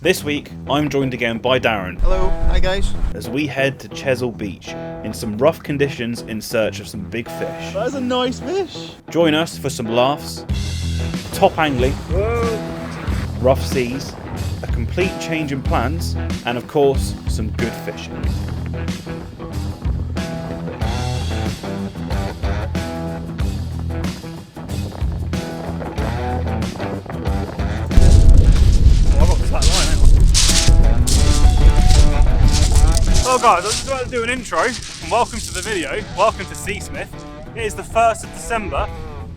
This week, I'm joined again by Darren. Hello, hi guys. As we head to Chesil Beach in some rough conditions in search of some big fish. That is a nice fish. Join us for some laughs, top angling, rough seas, a complete change in plans, and of course, some good fishing. Well guys, I was just about to do an intro, and welcome to the video, welcome to Seasmith. It is the 1st of December,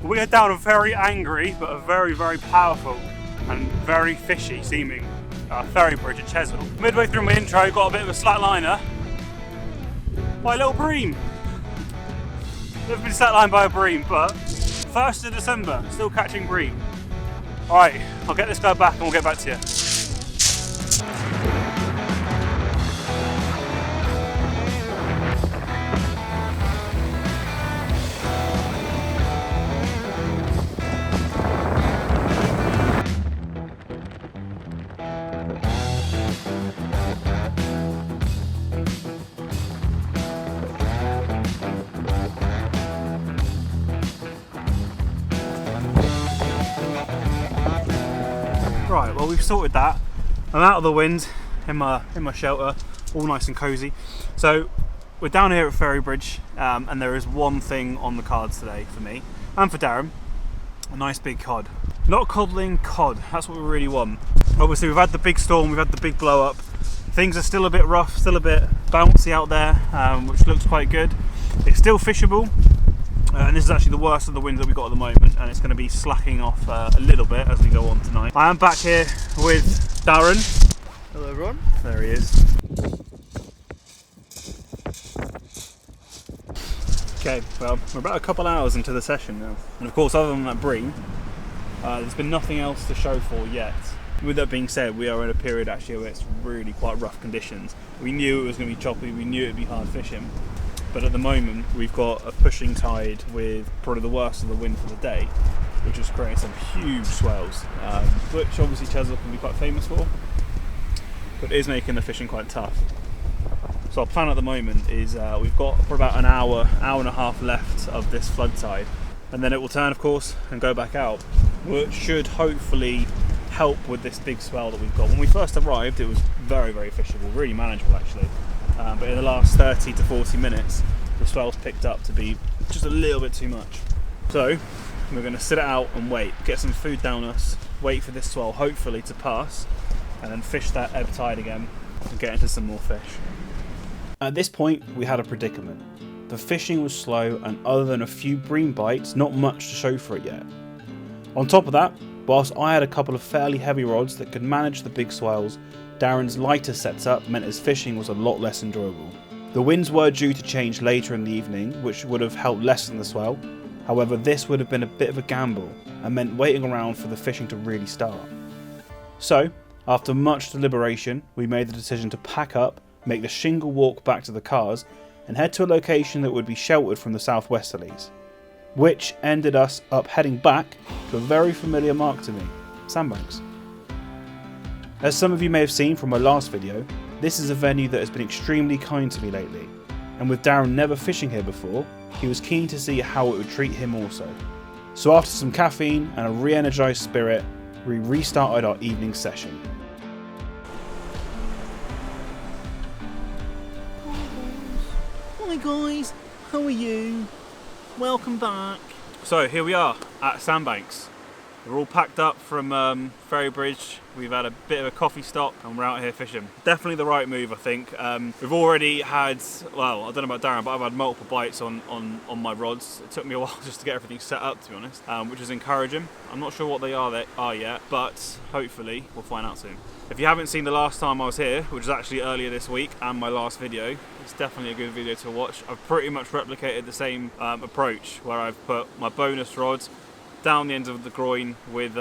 we are down a very angry, but a very, very powerful and very fishy seeming ferry bridge at Chesil. Midway through my intro, got a bit of a slatliner by a little bream. Never been slatlined by a bream, but 1st of December, still catching bream. Alright, I'll get this guy back and we'll get back to you. Right, well we've sorted that. I'm out of the wind in my shelter, all nice and cozy. So we're down here at Ferry Bridge, and there is one thing on the cards today for me and for Darren: a nice big cod. Not coddling, cod. That's what we really want. Obviously we've had the big storm, we've had the big blow up. Things are still a bit rough, still a bit bouncy out there, which looks quite good. It's still fishable. And this is actually the worst of the winds that we've got at the moment, and it's going to be slacking off a little bit as we go on tonight. I am back here with Darren. Hello everyone. There he is. Okay, well, we're about a couple hours into the session now. And of course, other than that bream, there's been nothing else to show for yet. With that being said, we are in a period actually where it's really quite rough conditions. We knew it was going to be choppy, we knew it would be hard fishing. But at the moment, we've got a pushing tide with probably the worst of the wind for the day, which is creating some huge swells, which obviously Chesil can be quite famous for, but it is making the fishing quite tough. So our plan at the moment is we've got for about an hour and a half left of this flood tide, and then it will turn, of course, and go back out, which should hopefully help with this big swell that we've got. When we first arrived, it was very, very fishable, really manageable actually. But in the last 30 to 40 minutes, the swell's picked up to be just a little bit too much. So we're going to sit it out and wait, get some food down us, wait for this swell hopefully to pass, and then fish that ebb tide again and get into some more fish. At this point, we had a predicament. The fishing was slow, and other than a few bream bites, not much to show for it yet. On top of that, whilst I had a couple of fairly heavy rods that could manage the big swells, Darren's lighter setup meant his fishing was a lot less enjoyable. The winds were due to change later in the evening, which would have helped lessen the swell. However, this would have been a bit of a gamble and meant waiting around for the fishing to really start. So, after much deliberation, we made the decision to pack up, make the shingle walk back to the cars, and head to a location that would be sheltered from the southwesterlies, which ended us up heading back to a very familiar mark to me, Sandbanks. As some of you may have seen from my last video, this is a venue that has been extremely kind to me lately, and with Darren never fishing here before, he was keen to see how it would treat him also. So after some caffeine and a re-energised spirit, we restarted our evening session. Hi guys, how are you? Welcome back. So here we are at Sandbanks. We're all packed up from Ferry Bridge. We've had a bit of a coffee stop and we're out here fishing. Definitely the right move, I think. We've already had, well, I don't know about Darren, but I've had multiple bites on my rods. It took me a while just to get everything set up, to be honest, which is encouraging. I'm not sure what they are yet, but hopefully we'll find out soon. If you haven't seen the last time I was here, which was actually earlier this week, and my last video, it's definitely a good video to watch. I've pretty much replicated the same approach, where I've put my bonus rods down the ends of the groin with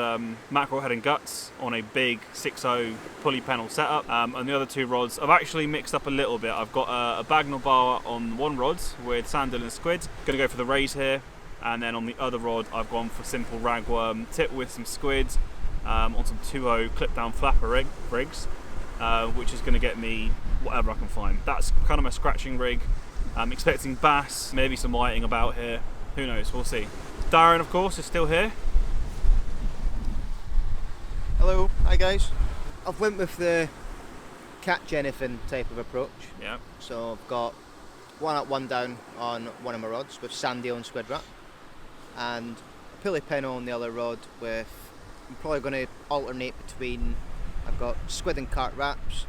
mackerel head and guts on a big 6.0 pulley pennel setup, and the other two rods I've actually mixed up a little bit. I've got a bagnall bar on one rod with sandal and squid, going to go for the rays here, and then on the other rod I've gone for simple ragworm tip with some squid on some 2.0 clip down flapper rigs, which is going to get me whatever I can find. That's kind of my scratching rig. I'm expecting bass, maybe some whiting about here. Who knows? We'll see. Darren, of course, is still here. Hello, hi guys. I've went with the catch anything type of approach. Yeah. So I've got one up, one down on one of my rods with sandy on squid wrap, and a pulley pin on the other rod with. I'm probably going to alternate between. I've got squid and carp wraps,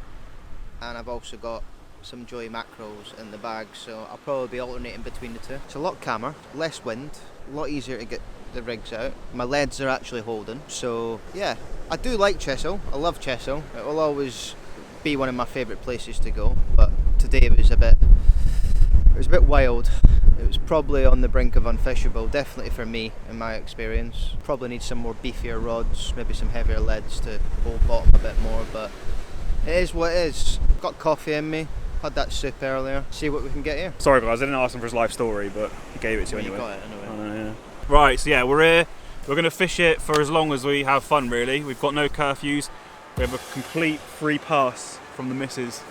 and I've also got some joey mackerels in the bag. So I'll probably be alternating between the two. It's a lot calmer, less wind, a lot easier to get the rigs out. My leads are actually holding. So yeah, I do like Chesil. I love Chesil. It will always be one of my favourite places to go. But today it was a bit wild. It was probably on the brink of unfishable, definitely for me in my experience. Probably need some more beefier rods, maybe some heavier leads to hold bottom a bit more, but it is what it is. Got coffee in me, had that soup earlier, see what we can get here. Sorry guys, I didn't ask him for his life story, but he gave it to you anyway. You got it anyway. I know, yeah. Right, so yeah, we're here. We're going to fish it for as long as we have fun, really. We've got no curfews. We have a complete free pass from the missus.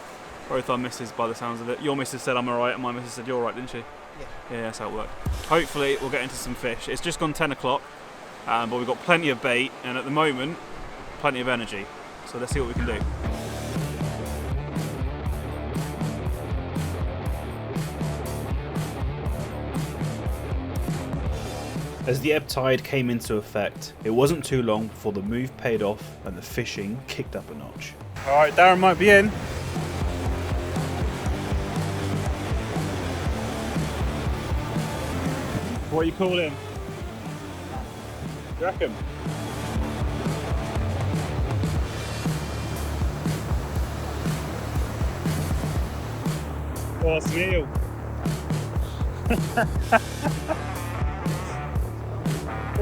Both our missus, by the sounds of it. Your missus said I'm alright, and my missus said you're alright, didn't she? Yeah. Yeah, that's how it worked. Hopefully we'll get into some fish. It's just gone 10 o'clock, but we've got plenty of bait, and at the moment, plenty of energy. So let's see what we can do. As the ebb tide came into effect, it wasn't too long before the move paid off and the fishing kicked up a notch. Alright, Darren might be in. What you call him? You reckon? Oh, it's Neil.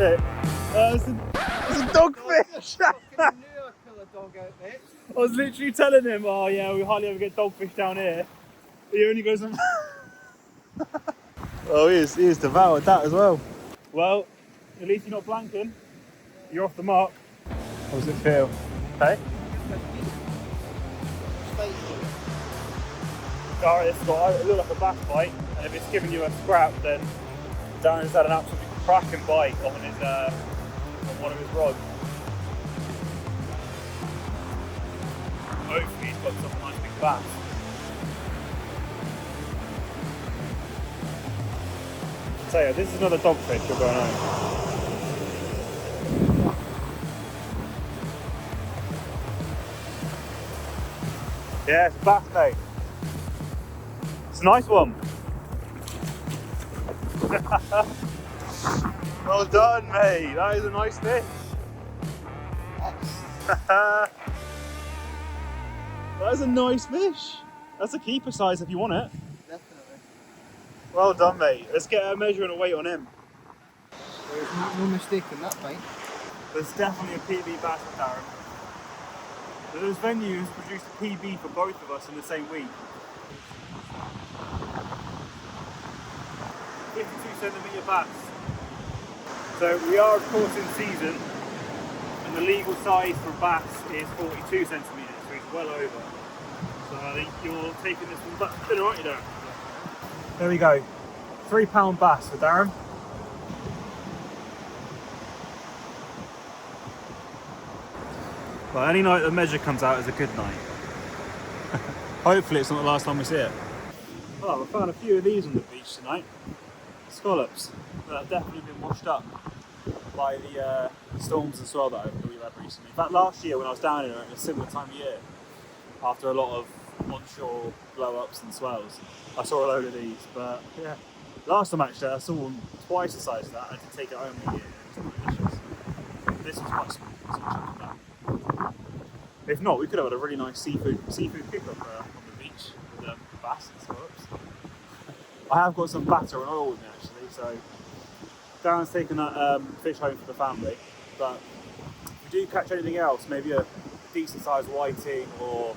It's a dogfish! I was literally telling him, oh yeah, we hardly ever get dogfish down here. He only goes on. Oh, he is devoured that as well. Well, at least you're not blanking. You're off the mark. How does it feel? Okay. Alright, it looks like a bass bite, and if it's giving you a scrap, then Darren's had an absolutely cracking bite on one of his rods. Hopefully he's got some nice big bass. I tell you, this is another dogfish you're going on. Yeah, it's a bass, mate. It's a nice one. Well done, mate. That is a nice fish. That is a nice fish. That's a keeper size if you want it. Definitely. Well done, mate. Let's get a measure and a weight on him. There's no mistake in that bite. There's definitely a PB bass with Darren. Those venues produced a PB for both of us in the same week. 52cm bass. So we are of course in season, and the legal size for bass is 42cm, so it's well over. So I think you're taking this one back dinner, aren't you, Darren? There we go. £3 bass for Darren. Well, any night the measure comes out is a good night. Hopefully it's not the last time we see it. Well, we found a few of these on the beach tonight. Scallops that have definitely been washed up by the storms and swell that we've had recently. In fact, last year when I was down here at a similar time of year, after a lot of onshore blow-ups and swells, I saw a load of these. But yeah, last time actually I saw one twice the size of that. I had to take it home and eat it. It was delicious. This was quite small, so I'll chuck it back. If not, we could have had a really nice seafood pick-up on the beach with bass and scallops. I have got some batter and oil with me actually, so Darren's taking that fish home for the family. But if we do catch anything else, maybe a decent sized whiting or,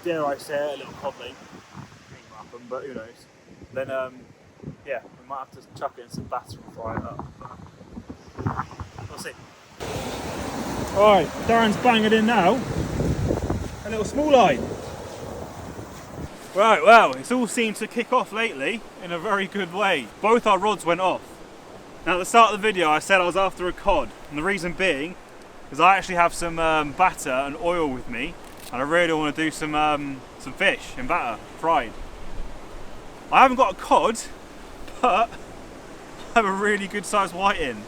dare I say it, a little codling, but who knows, then yeah, we might have to chuck it in some batter and fry it up. But we'll see. Alright, Darren's banging in now. A little small line. Right, well, it's all seemed to kick off lately in a very good way. Both our rods went off. Now at the start of the video I said I was after a cod, and the reason being is I actually have some batter and oil with me, and I really want to do some fish in batter, fried. I haven't got a cod, but I have a really good sized whiting,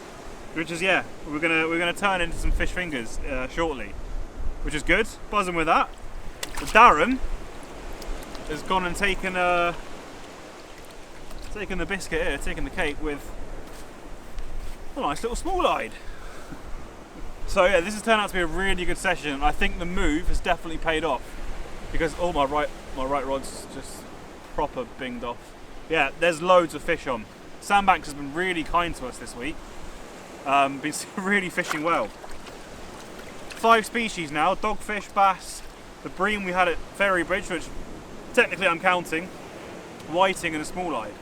which is, yeah, we're gonna turn into some fish fingers shortly, which is good. Buzzing with that. But Darren has gone and taken the biscuit here, taken the cake with a nice little small-eyed. So yeah, this has turned out to be a really good session. I think the move has definitely paid off because my right rod's just proper binged off. Yeah, there's loads of fish on. Sandbanks has been really kind to us this week. Been really fishing well. 5 species now: dogfish, bass, the bream we had at Ferry Bridge, which technically I'm counting, whiting and a small-eyed.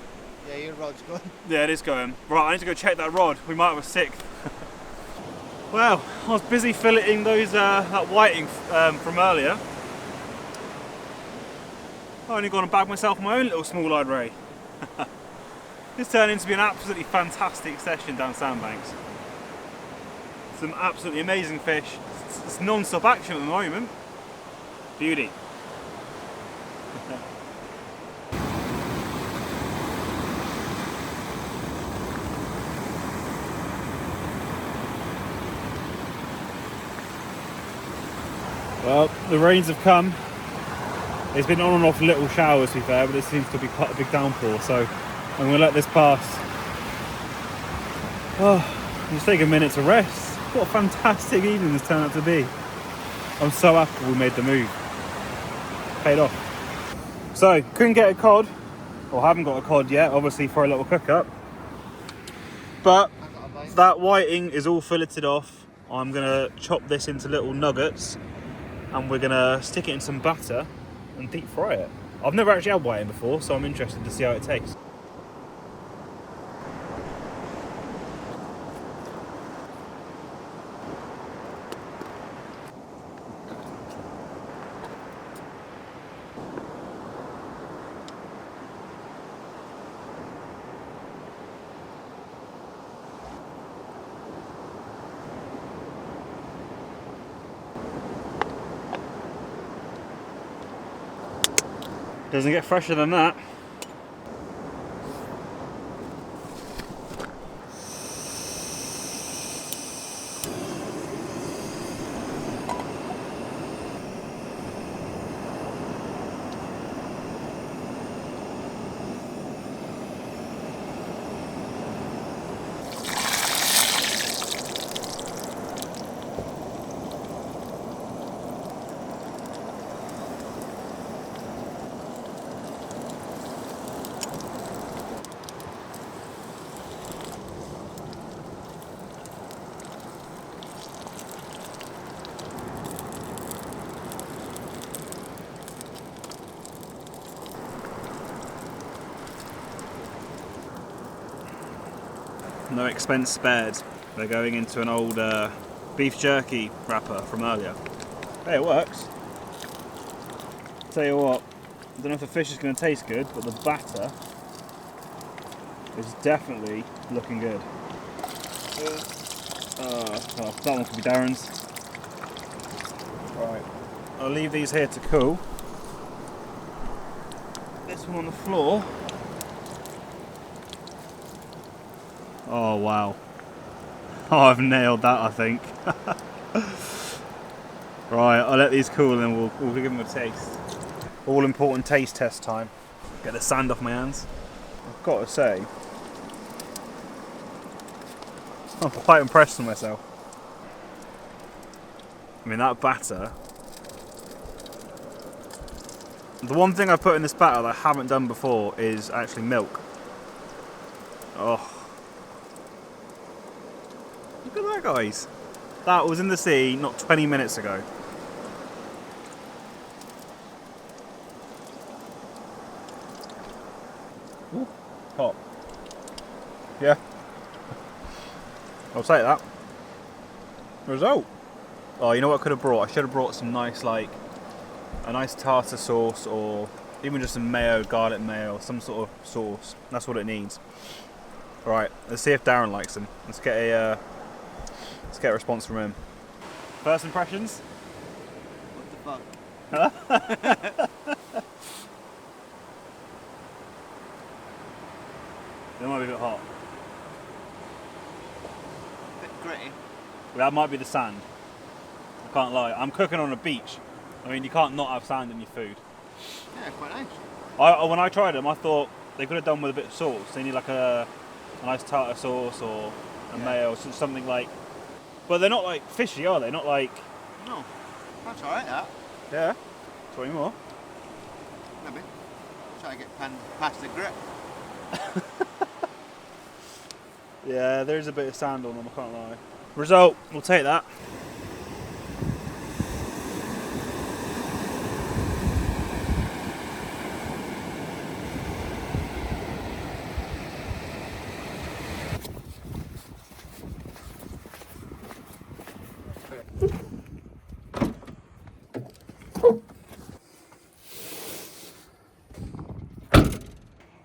Yeah, your rod's gone. Yeah, it is going. Right, I need to go check that rod. We might have a 6th. Well, I was busy filleting that whiting from earlier. I only gone and bagged myself my own little small-eyed ray. This turned into be an absolutely fantastic session down Sandbanks. Some absolutely amazing fish. It's non-stop action at the moment. Beauty. Well, the rains have come. It's been on and off little showers, to be fair, but this seems to be quite a big downpour, so I'm going to let this pass. Oh, just take a minute to rest. What a fantastic evening this turned out to be. I'm so happy we made the move. Paid off. So, couldn't get a cod, or haven't got a cod yet, obviously for a little cook-up. But that whiting is all filleted off. I'm going to chop this into little nuggets, and we're going to stick it in some batter and deep fry it. I've never actually had whiting before, so I'm interested to see how it tastes. Doesn't get fresher than that. No expense spared. They're going into an old beef jerky wrapper from earlier. Hey, it works. Tell you what, I don't know if the fish is going to taste good, but the batter is definitely looking good. That one could be Darren's. Right, I'll leave these here to cool. This one on the floor. Oh wow. Oh, I've nailed that, I think. Right, I'll let these cool and we'll give them a taste. All important taste test time. Get the sand off my hands. I've got to say, I'm quite impressed with myself. I mean, that batter. The one thing I've put in this batter that I haven't done before is actually milk. Oh. Look at that, guys. That was in the sea not 20 minutes ago. Ooh, hot. Yeah. I'll take that. Result. Oh, you know what I could have brought? I should have brought some nice, like, a nice tartar sauce, or even just some mayo, garlic mayo, some sort of sauce. That's what it needs. All right, let's see if Darren likes them. Let's get a response from him. First impressions? What the fuck? They might be a bit hot. Bit gritty. That might be the sand. I can't lie. I'm cooking on a beach. I mean, you can't not have sand in your food. Yeah, quite nice. When I tried them, I thought they could have done with a bit of sauce. They need like a nice tartar sauce or a mayo or something like. But they're not like fishy, are they? Not like. No, that's alright, that. Yeah. 20 more. Maybe. Try to get past the grit. Yeah, there's a bit of sand on them, I can't lie. Result, we'll take that.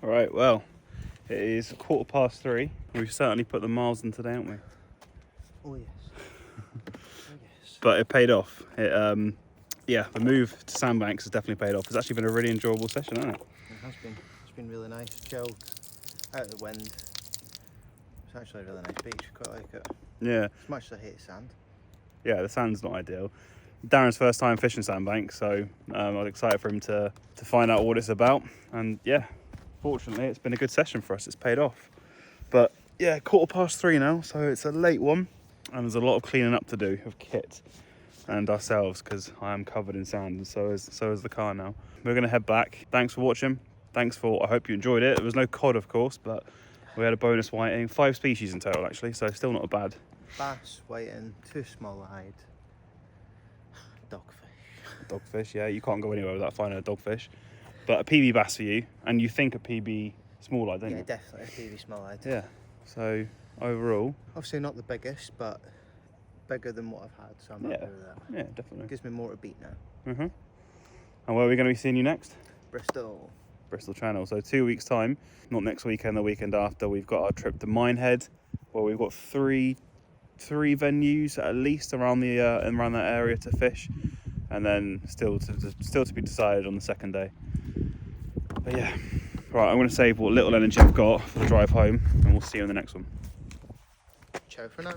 Alright, well, it is 3:15. We've certainly put the miles in today, haven't we? Oh yes. Oh yes. But it paid off. Yeah, the move to Sandbanks has definitely paid off. It's actually been a really enjoyable session, hasn't it? It has been. It's been really nice, chilled, out of the wind. It's actually a really nice beach. Quite like it. Yeah. As much as I hate sand. Yeah, the sand's not ideal. Darren's first time fishing Sandbanks, so I was excited for him to find out what it's about. And yeah, fortunately, it's been a good session for us. It's paid off. But yeah, 3:15 now, so it's a late one. And there's a lot of cleaning up to do of kit and ourselves, because I am covered in sand, and so is the car now. We're going to head back. Thanks for watching. I hope you enjoyed it. There was no cod, of course, but we had a bonus whiting. 5 species in total, actually, so still not bad. Bass, whiting, 2 small-eyed, dogfish. Dogfish, yeah, you can't go anywhere without finding a dogfish. But a PB bass for you, and you think a PB small-eyed, don't you? Yeah, definitely a PV small-eyed. Yeah, so overall... Obviously not the biggest, but bigger than what I've had, so I'm happy with that. Yeah, definitely. Gives me more to beat now. And where are we going to be seeing you next? Bristol Channel. So 2 weeks' time, not next weekend, the weekend after, we've got our trip to Minehead, where we've got three venues at least around that area to fish, and then still to be decided on the second day. But yeah, right, I'm going to save what little energy I've got for the drive home, and we'll see you in the next one. Ciao for now.